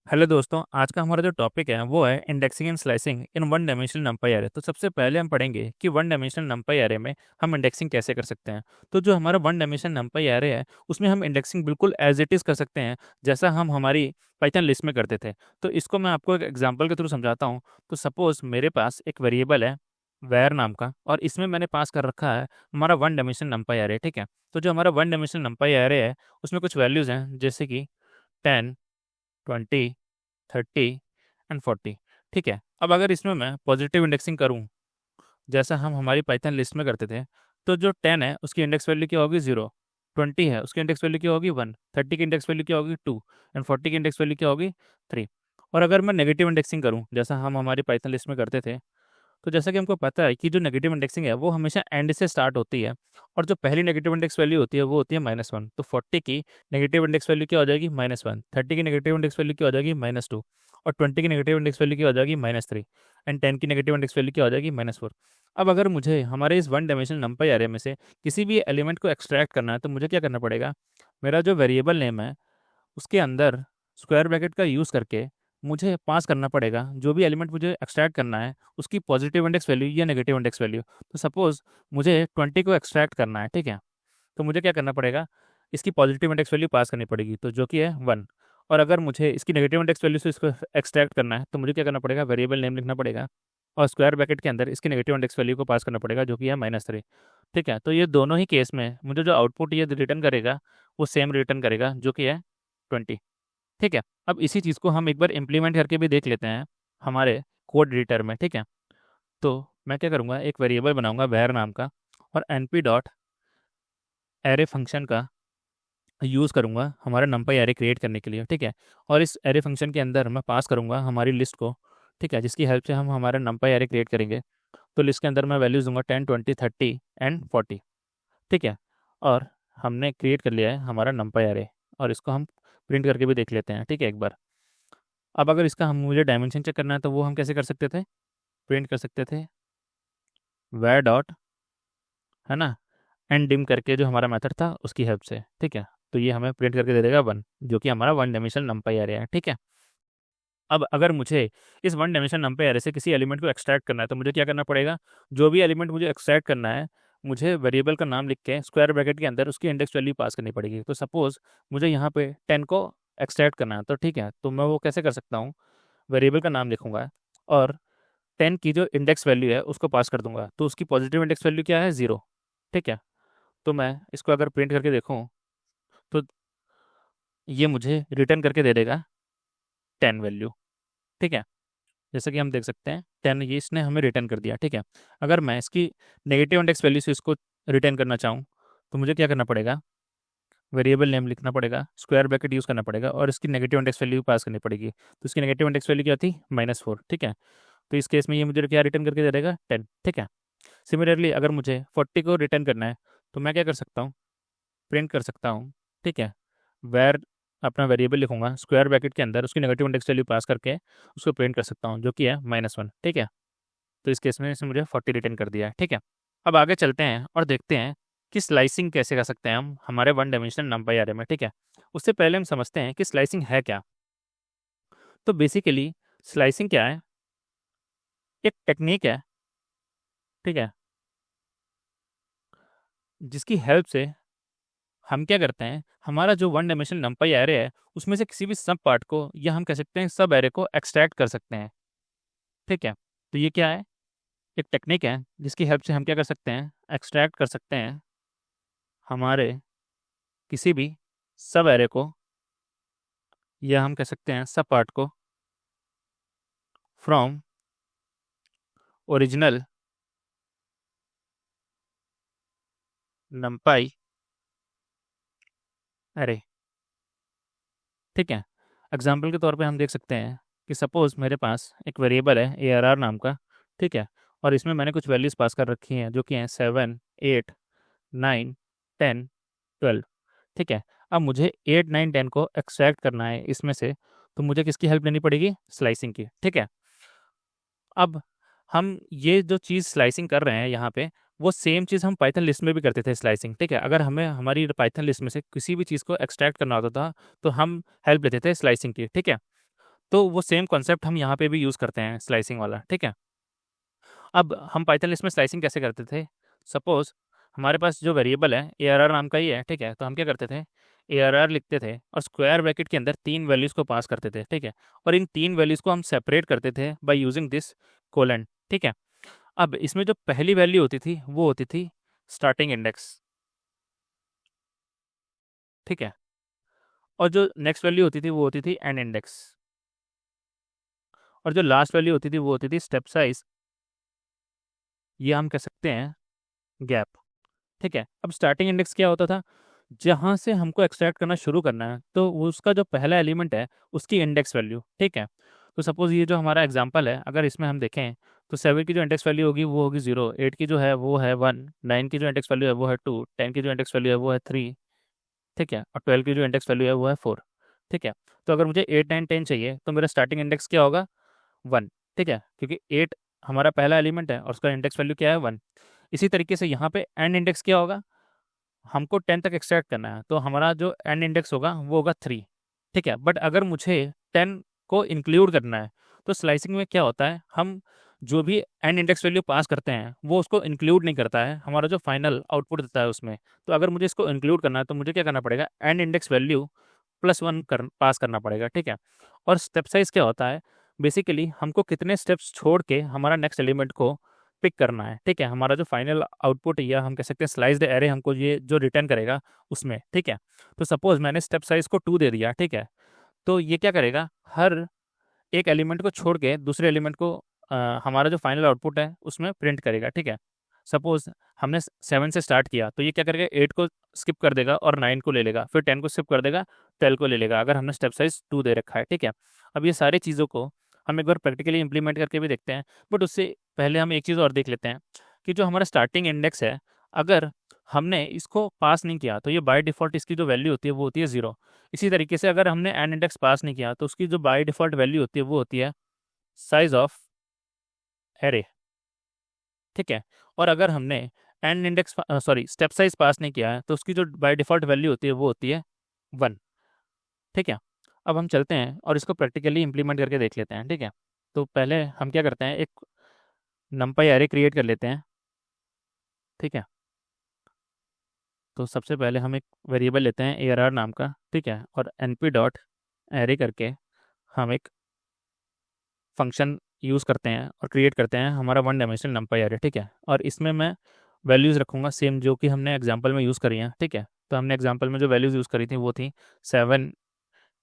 Hello दोस्तों, आज का हमारा जो टॉपिक है वो है indexing and slicing in one dimensional नंपाई array. तो सबसे पहले हम पढ़ेंगे कि वन डायमेंशनल नंपाई एरे में हम इंडेक्सिंग कैसे कर सकते हैं। तो जो हमारा वन डायमेंशनल नंपाई एरे है उसमें हम इंडेक्सिंग बिल्कुल एज इट इज़ कर सकते हैं, जैसा हम हमारी पाइथन लिस्ट में करते थे। तो इसको मैं आपको एक एग्जाम्पल के थ्रू समझाता हूँ। तो सपोज मेरे पास एक वेरिएबल है वैर नाम का, और इसमें मैंने पास कर रखा है हमारा वन डायमेंशनल नंपाई एरे। ठीक है, तो जो हमारा वन डायमेंशनल नंपाई एरे है उसमें कुछ वैल्यूज़ हैं, जैसे कि 10, 20, 30 एंड 40। ठीक है, अब अगर इसमें मैं पॉजिटिव इंडेक्सिंग करूं जैसा हम हमारी पाइथन लिस्ट में करते थे, तो जो 10 है उसकी इंडेक्स वैल्यू क्या होगी 0, 20 है उसकी इंडेक्स वैल्यू क्या होगी 1, 30 की इंडेक्स वैल्यू क्या होगी 2 एंड 40 की इंडेक्स वैल्यू क्या होगी 3। और अगर मैं नेगेटिव इंडेक्सिंग करूं जैसा हम हमारी पाइथन लिस्ट में करते थे, तो जैसा कि हमको पता है कि जो नेगेटिव इंडेक्सिंग है वो हमेशा एंड से स्टार्ट होती है, और जो पहली नेगेटिव इंडेक्स वैल्यू होती है वो होती है -1। तो 40 की नेगेटिव इंडेक्स वैल्यू क्या हो जाएगी -1, 30 की नेगेटिव इंडेक्स वैल्यू क्या हो जाएगी -2, और 20 की नेगेटिव इंडेक्स वैल्यू क्या हो जाएगी -3, एंड 10 की नेगेटिव इंडेक्स वैल्यू क्या हो जाएगी -4। अब अगर मुझे हमारे इस वन डायमेंशनल नंपाई एरे में से किसी भी एलिमेंट को एक्सट्रैक्ट करना है, तो मुझे क्या करना पड़ेगा, मेरा जो वेरिएबल नेम है उसके अंदर स्क्वायर ब्रैकेट का यूज़ करके मुझे पास करना पड़ेगा जो भी एलिमेंट मुझे एक्सट्रैक्ट करना है उसकी पॉजिटिव इंडेक्स वैल्यू या नेगेटिव इंडेक्स वैल्यू। तो सपोज मुझे 20 को एक्सट्रैक्ट करना है, ठीक है, तो मुझे क्या करना पड़ेगा, इसकी पॉजिटिव इंडेक्स वैल्यू पास करनी पड़ेगी, तो जो कि है 1। और अगर मुझे इसकी नेगेटिव इंडेक्स वैल्यू से इसको एक्सट्रैक्ट करना है, तो मुझे क्या करना पड़ेगा, वेरिएबल नेम लिखना पड़ेगा और स्क्वायर ब्रैकेट के अंदर इसकी नेगेटिव इंडेक्स वैल्यू को पास करना पड़ेगा जो कि है -3। ठीक है, तो ये दोनों ही केस में मुझे जो आउटपुट ये रिटर्न करेगा वो सेम रिटर्न करेगा जो कि है 20। ठीक है, अब इसी चीज़ को हम एक बार इम्प्लीमेंट करके भी देख लेते हैं हमारे कोड एडिटर में। ठीक है, तो मैं क्या करूँगा, एक वेरिएबल बनाऊंगा var नाम का, और np डॉट एरे फंक्शन का यूज़ करूँगा हमारा नंपाई एरे क्रिएट करने के लिए। ठीक है, और इस एरे फंक्शन के अंदर मैं पास करूँगा हमारी लिस्ट को। ठीक है, जिसकी हेल्प से हम हमारा नंपाई एरे क्रिएट करेंगे। तो लिस्ट के अंदर मैं वैल्यूज दूंगा 10, 20, 30 एंड 40। ठीक है, और हमने क्रिएट कर लिया है हमारा नंपाई एरे, और इसको हम प्रिंट करके भी देख लेते हैं। ठीक है, एक बार। अब अगर इसका हम मुझे डायमेंशन चेक करना है तो वो हम कैसे कर सकते थे, प्रिंट कर सकते थे वैर डॉट, है ना, एंड डिम करके जो हमारा मेथड था उसकी हेल्प से। ठीक है, तो ये हमें प्रिंट करके दे देगा 1, जो कि हमारा वन डायमेंशनल नंपाई एरे है। ठीक है, अब अगर मुझे इस वन डायमेंशनल नंपाई एरे से किसी एलिमेंट को एक्सट्रैक्ट करना है, तो मुझे क्या करना पड़ेगा, जो भी एलिमेंट मुझे एक्सट्रैक्ट करना है मुझे वेरिएबल का नाम लिख के स्क्वायर ब्रैकेट के अंदर उसकी इंडेक्स वैल्यू पास करनी पड़ेगी। तो सपोज मुझे यहाँ पे 10 को एक्सट्रैक्ट करना है, तो ठीक है, तो मैं वो कैसे कर सकता हूँ, वेरिएबल का नाम लिखूंगा और 10 की जो इंडेक्स वैल्यू है उसको पास कर दूंगा, तो उसकी पॉजिटिव इंडेक्स वैल्यू क्या है 0। ठीक है, तो मैं इसको अगर प्रिंट करके देखूँ तो ये मुझे रिटर्न करके दे देगा 10 वैल्यू। ठीक है, जैसे कि हम देख सकते हैं 10 ये इसने हमें रिटर्न कर दिया। ठीक है, अगर मैं इसकी नेगेटिव इंडेक्स वैल्यू से इसको रिटर्न करना चाहूँ, तो मुझे क्या करना पड़ेगा, वेरिएबल नेम लिखना पड़ेगा, स्क्वायर ब्रैकेट यूज़ करना पड़ेगा और इसकी नेगेटिव इंडेक्स वैल्यू पास करनी पड़ेगी। तो इसकी नेगेटिव इंडेक्स वैल्यू क्या थी, -4। ठीक है, तो इस केस में ये मुझे क्या रिटर्न करके दे देगा 10। ठीक है, सिमिलरली अगर मुझे 40 को रिटर्न करना है, तो मैं क्या कर सकता हूँ, प्रिंट कर सकता हूँ। ठीक है, वेर अपना वेरिएबल लिखूंगा, स्क्वायर ब्रैकेट के अंदर उसकी नेगेटिव इंडेक्स वैल्यू पास करके उसको प्रिंट कर सकता हूँ जो कि है -1। ठीक है, तो इस केस में इसने मुझे 40 रिटर्न कर दिया है। ठीक है, अब आगे चलते हैं और देखते हैं कि स्लाइसिंग कैसे कर सकते हैं हम हमारे वन डायमेंशनल नंपाई एरे में। ठीक है, उससे पहले हम समझते हैं कि स्लाइसिंग है क्या। तो बेसिकली स्लाइसिंग क्या है, एक टेक्निक है, ठीक है, जिसकी हेल्प से हम क्या करते हैं, हमारा जो वन डायमेंशनल नंपाई एरे है उसमें से किसी भी सब पार्ट को, या हम कह सकते हैं सब एरे को एक्सट्रैक्ट कर सकते हैं। ठीक है, तो ये क्या है, एक टेक्निक है जिसकी हेल्प से हम क्या कर सकते हैं, एक्सट्रैक्ट कर सकते हैं हमारे किसी भी सब एरे को, या हम कह सकते हैं सब पार्ट को, फ्रॉम ओरिजिनल नंपाई एरे। ठीक है, एग्जाम्पल के तौर पे हम देख सकते हैं कि सपोज मेरे पास एक वेरिएबल है ARR नाम का। ठीक है, और इसमें मैंने कुछ वैल्यूज़ पास कर रखी हैं जो कि हैं 7, 8, 9, 10, 12। ठीक है, अब मुझे 8, 9, 10 को एक्सट्रैक्ट करना है इसमें से, तो मुझे किसकी हेल्प लेनी पड़ेगी, स्लाइसिंग की। ठीक है, अब हम ये जो चीज़ स्लाइसिंग कर रहे हैं यहाँ पे, वो सेम चीज़ हम पाइथन लिस्ट में भी करते थे स्लाइसिंग। ठीक है, अगर हमें हमारी पाइथन लिस्ट में से किसी भी चीज़ को एक्सट्रैक्ट करना होता था तो हम हेल्प लेते थे स्लाइसिंग की। ठीक है, तो वो सेम कॉन्सेप्ट हम यहाँ पे भी यूज़ करते हैं स्लाइसिंग वाला, ठीक है। अब हम पाइथन लिस्ट में स्लाइसिंग कैसे करते थे? सपोज हमारे पास जो वेरिएबल है ARR नाम का ही है, ठीक है। तो हम क्या करते थे, ARR लिखते थे और स्क्वायर ब्रैकेट के अंदर 3 वैल्यूज़ को पास करते थे, ठीक है। और इन 3 वैल्यूज़ को हम सेपरेट करते थे बाय यूजिंग दिस कोलन, ठीक है। अब इसमें जो पहली वैल्यू होती थी वो होती थी स्टार्टिंग इंडेक्स, ठीक है। और जो नेक्स्ट वैल्यू होती थी वो होती थी एंड इंडेक्स, और जो लास्ट वैल्यू होती थी वो होती थी स्टेप साइज, ये हम कह सकते हैं गैप, ठीक है। अब स्टार्टिंग इंडेक्स क्या होता था, जहाँ से हमको एक्सट्रैक्ट करना शुरू करना है तो उसका जो पहला एलिमेंट है उसकी इंडेक्स वैल्यू, ठीक है। तो सपोज ये जो हमारा एग्जांपल है, अगर इसमें हम देखें तो 7 की जो इंडेक्स वैल्यू होगी वो होगी 0, 8 की जो है वो है 1, 9 की जो इंडेक्स वैल्यू है वो है 2, 10 की जो इंडेक्स वैल्यू है वो है 3, ठीक है। और 12 की जो इंडेक्स वैल्यू है वो है 4, ठीक है। तो अगर मुझे 8, 9, 10 चाहिए तो मेरा स्टार्टिंग इंडेक्स क्या होगा, 1, ठीक है, क्योंकि 8 हमारा पहला एलिमेंट है और उसका इंडेक्स वैल्यू क्या है, 1। इसी तरीके से यहाँ पे एंड इंडेक्स क्या होगा, हमको 10 तक एक्सट्रैक्ट करना है तो हमारा जो एंड इंडेक्स होगा वो होगा 3, ठीक है। बट अगर मुझे 10 को इंक्लूड करना है तो स्लाइसिंग में क्या होता है, हम जो भी एंड इंडेक्स वैल्यू पास करते हैं वो उसको इंक्लूड नहीं करता है, हमारा जो फाइनल आउटपुट देता है उसमें। तो अगर मुझे इसको इंक्लूड करना है तो मुझे क्या करना पड़ेगा, एंड इंडेक्स वैल्यू +1 पास करना पड़ेगा, ठीक है। और स्टेप साइज क्या होता है, बेसिकली हमको कितने स्टेप्स छोड़ के हमारा नेक्स्ट एलिमेंट को पिक करना है, ठीक है। हमारा जो फाइनल आउटपुट या हम कह सकते हैं स्लाइस्ड एरे हमको ये जो रिटर्न करेगा उसमें, ठीक है। तो सपोज मैंने स्टेप साइज को 2 दे दिया, ठीक है। तो ये क्या करेगा, हर एक एलिमेंट को छोड़ के दूसरे एलिमेंट को हमारा जो फाइनल आउटपुट है उसमें प्रिंट करेगा, ठीक है। सपोज हमने 7 से स्टार्ट किया तो ये क्या करेगा, 8 को स्किप कर देगा और 9 को ले लेगा, फिर 10 को स्किप कर देगा, 12 को ले लेगा, अगर हमने स्टेप साइज 2 दे रखा है, ठीक है। अब ये सारी चीज़ों को हम एक बार प्रैक्टिकली इंप्लीमेंट करके भी देखते हैं, बट उससे पहले हम एक चीज़ और देख लेते हैं कि जो हमारा स्टार्टिंग इंडेक्स है, अगर हमने इसको पास नहीं किया तो ये बाय डिफ़ॉल्ट इसकी जो वैल्यू होती है वो होती है 0। इसी तरीके से अगर हमने एन इंडेक्स पास नहीं किया तो उसकी जो बाय डिफ़ॉल्ट वैल्यू होती है वो होती है साइज ऑफ एरे, ठीक है। और अगर हमने an index sorry step size pass नहीं किया है तो उसकी जो बाय डिफ़ॉल्ट वैल्यू होती है वो होती है 1, ठीक है। अब हम चलते हैं और इसको प्रैक्टिकली इंप्लीमेंट करके देख लेते हैं, ठीक है। तो पहले हम क्या करते हैं, एक नंपाई एरे क्रिएट कर लेते हैं, ठीक है। तो सबसे पहले हम एक वेरिएबल लेते हैं ARR नाम का, ठीक है। और np डॉट एरे करके हम एक फंक्शन यूज़ करते हैं और क्रिएट करते हैं हमारा 1 डायमेंशनल नंपाई एरे, ठीक है। और इसमें मैं वैल्यूज़ रखूँगा सेम जो कि हमने एग्जांपल में यूज़ करी हैं, ठीक है। तो हमने एग्जांपल में जो वैल्यूज़ यूज़ करी थी वो थी 7,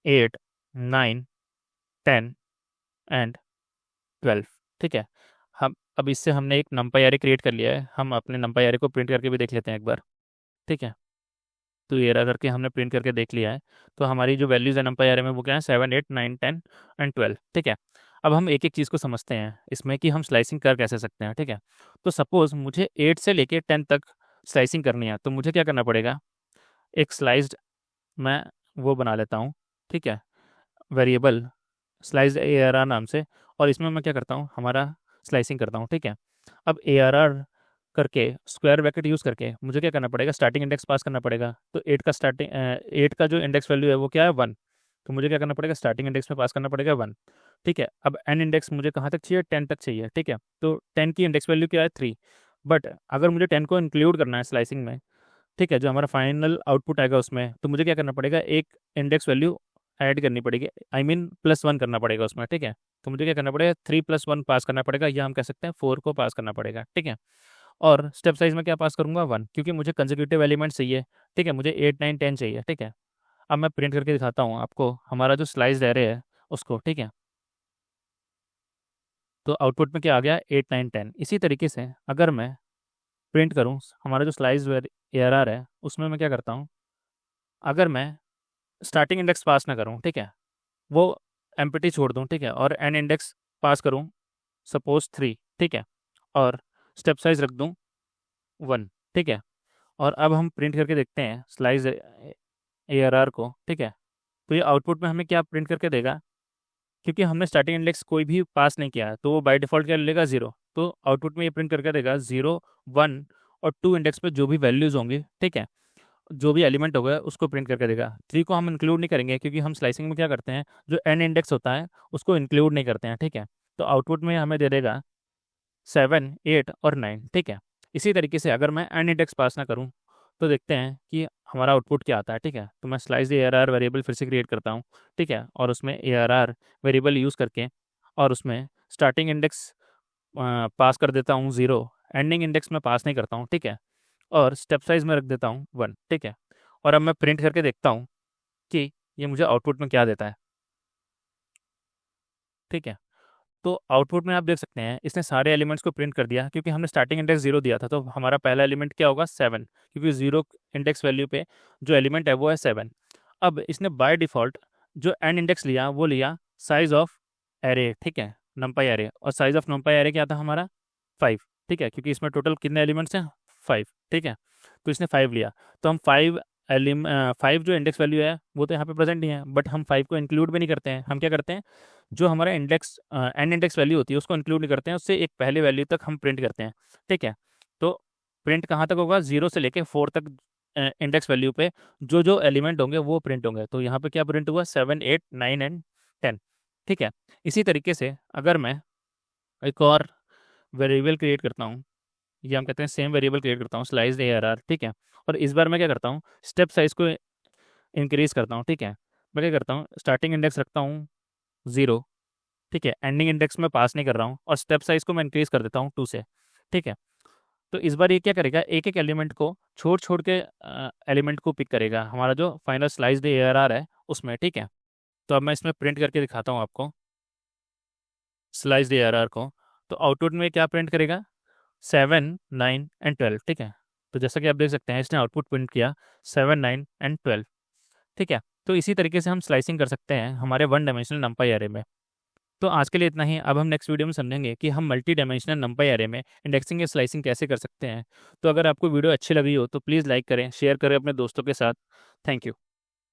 8, 9, 10 एंड 12, ठीक है। हम अब इससे हमने एक नंपाई एरे क्रिएट कर लिया है, हम अपने नंपाई एरे को प्रिंट करके भी देख लेते हैं एक बार, ठीक है। तो ये रहा करके हमने प्रिंट करके देख लिया है। तो हमारी जो वैल्यूज़ है नंपाई एरे में वो क्या है, 7, 8, 9, 10 एंड 12, ठीक है। अब हम एक एक चीज़ को समझते हैं इसमें कि हम स्लाइसिंग कर कैसे सकते हैं, ठीक है। तो सपोज़ मुझे 8 से लेके 10 तक स्लाइसिंग करनी है तो मुझे क्या करना पड़ेगा, एक स्लाइस्ड मैं वो बना लेता हूँ, ठीक है, वेरिएबल स्लाइस्ड ARR नाम से। और इसमें मैं क्या करता हूँ, हमारा स्लाइसिंग करता हूँ, ठीक है। अब ARR करके स्क्वायर ब्रैकेट यूज़ करके मुझे क्या करना पड़ेगा, स्टार्टिंग इंडेक्स पास करना पड़ेगा। तो 8 का जो इंडेक्स वैल्यू है वो क्या है, 1। तो मुझे क्या करना पड़ेगा, स्टार्टिंग इंडेक्स में पास करना पड़ेगा 1, ठीक है। अब एन इंडेक्स मुझे कहाँ तक चाहिए, 10 तक चाहिए, ठीक है। तो 10 की इंडेक्स वैल्यू क्या है, 3। बट अगर मुझे 10 को इंक्लूड करना है स्लाइसिंग में, ठीक है, जो हमारा फाइनल आउटपुट आएगा उसमें, तो मुझे क्या करना पड़ेगा, एक इंडेक्स वैल्यू ऐड करनी पड़ेगी, आई मीन +1 करना पड़ेगा उसमें, ठीक है। तो मुझे क्या करना पड़ेगा, 3 + 1 पास करना पड़ेगा, या हम कह सकते हैं 4 को पास करना पड़ेगा, ठीक है। और स्टेप साइज में क्या पास करूंगा, 1, क्योंकि मुझे कंसेक्यूटिव एलिमेंट चाहिए, ठीक है। मुझे 8, 9, 10 चाहिए, ठीक है। अब मैं प्रिंट करके दिखाता हूँ आपको हमारा जो स्लाइस्ड एरे है उसको, ठीक है। तो आउटपुट में क्या आ गया, 8, 9, 10। इसी तरीके से अगर मैं प्रिंट करूँ हमारा जो स्लाइस्ड ARR है उसमें मैं क्या करता हूँ, अगर मैं स्टार्टिंग इंडेक्स पास ना करूँ, ठीक है, वो एम्प्टी छोड़ दूँ, ठीक है, और एन इंडेक्स पास करूँ सपोज 3, ठीक है, और स्टेप साइज रख दूँ 1, ठीक है। और अब हम प्रिंट करके देखते हैं स्लाइस ARR को, ठीक है। तो ये आउटपुट में हमें क्या प्रिंट करके देगा, क्योंकि हमने स्टार्टिंग इंडेक्स कोई भी पास नहीं किया है तो वो बाय डिफ़ॉल्ट क्या लेगा, 0। तो आउटपुट में ये प्रिंट करके देगा 0, 1 और 2 इंडेक्स पे जो भी वैल्यूज़ होंगी, ठीक है, जो भी एलिमेंट होगा उसको प्रिंट करके देगा। 3 को हम इंक्लूड नहीं करेंगे क्योंकि हम स्लाइसिंग में क्या करते हैं, जो एन इंडेक्स होता है उसको इंक्लूड नहीं करते हैं, ठीक है। तो आउटपुट में हमें दे देगा 7, 8 और 9, ठीक है। इसी तरीके से अगर मैं एन इंडेक्स पास ना करूँ तो देखते हैं कि हमारा आउटपुट क्या आता है, ठीक है। तो मैं slice A R R variable फिर से क्रिएट करता हूँ, ठीक है, और उसमें A R R variable use करके और उसमें स्टार्टिंग इंडेक्स पास कर देता हूँ 0, एंडिंग इंडेक्स में पास नहीं करता हूँ, ठीक है, और स्टेप साइज में रख देता हूँ 1, ठीक है। और अब मैं प्रिंट करके देखता हूँ कि ये मुझे आउटपुट में क्या देता है, ठीक है। तो आउटपुट में आप देख सकते हैं इसने सारे एलिमेंट्स को प्रिंट कर दिया क्योंकि हमने स्टार्टिंग इंडेक्स 0 दिया था, तो हमारा पहला एलिमेंट क्या होगा 7, क्योंकि 0 इंडेक्स वैल्यू पे जो एलिमेंट है वो है 7। अब इसने बाय डिफ़ॉल्ट जो एंड इंडेक्स लिया वो लिया साइज ऑफ एरे, ठीक है, नंपाई एरे, और साइज ऑफ नंपाई एरे क्या था हमारा 5, ठीक है, क्योंकि इसमें टोटल कितने एलिमेंट्स हैं 5, ठीक है। तो इसने 5 लिया, तो हम 5 जो इंडेक्स वैल्यू है वो तो यहाँ पे प्रेजेंट नहीं है, बट हम 5 को इंक्लूड भी नहीं करते हैं। हम क्या करते हैं, जो हमारा इंडेक्स एन इंडेक्स वैल्यू होती है उसको इंक्लूड नहीं करते हैं, उससे एक पहले वैल्यू तक हम प्रिंट करते हैं, ठीक है। तो प्रिंट कहाँ तक होगा, 0 से लेके 4 तक इंडेक्स वैल्यू पे जो जो एलिमेंट होंगे वो प्रिंट होंगे। तो यहाँ पे क्या प्रिंट हुआ 7, 8, 9 एंड 10, ठीक है। इसी तरीके से अगर मैं एक और वेरिएबल क्रिएट करता हूँ, ये हम कहते हैं सेम वेरिएबल क्रिएट करता हूँ स्लाइस ए आर आर, ठीक है, और इस बार मैं क्या करता हूँ स्टेप साइज को इंक्रीज करता हूँ, ठीक है। मैं क्या करता हूँ स्टार्टिंग इंडेक्स रखता हूँ 0, ठीक है, एंडिंग इंडेक्स में पास नहीं कर रहा हूँ, और स्टेप साइज को मैं इंक्रीज कर देता हूँ 2 से, ठीक है। तो इस बार ये क्या करेगा, एक एक एलिमेंट को छोड़ छोड़ के एलिमेंट को पिक करेगा हमारा जो final sliced A R R है उसमें, ठीक है। तो अब मैं इसमें प्रिंट करके दिखाता हूँ आपको स्लाइस्ड ए आर आर को। तो आउटपुट में क्या प्रिंट करेगा 7, 9 एंड 12, ठीक है। तो जैसा कि आप देख सकते हैं इसने आउटपुट प्रिंट किया 7, 9 एंड 12, ठीक है। तो इसी तरीके से हम स्लाइसिंग कर सकते हैं हमारे वन डायमेंशनल नंपाई एरे में। तो आज के लिए इतना ही। अब हम नेक्स्ट वीडियो में समझेंगे कि हम मल्टी डायमेंशनल नंपाई एरे में इंडेक्सिंग या स्लाइसिंग कैसे कर सकते हैं। तो अगर आपको वीडियो अच्छी लगी हो तो प्लीज़ लाइक करें, शेयर करें अपने दोस्तों के साथ। Thank you.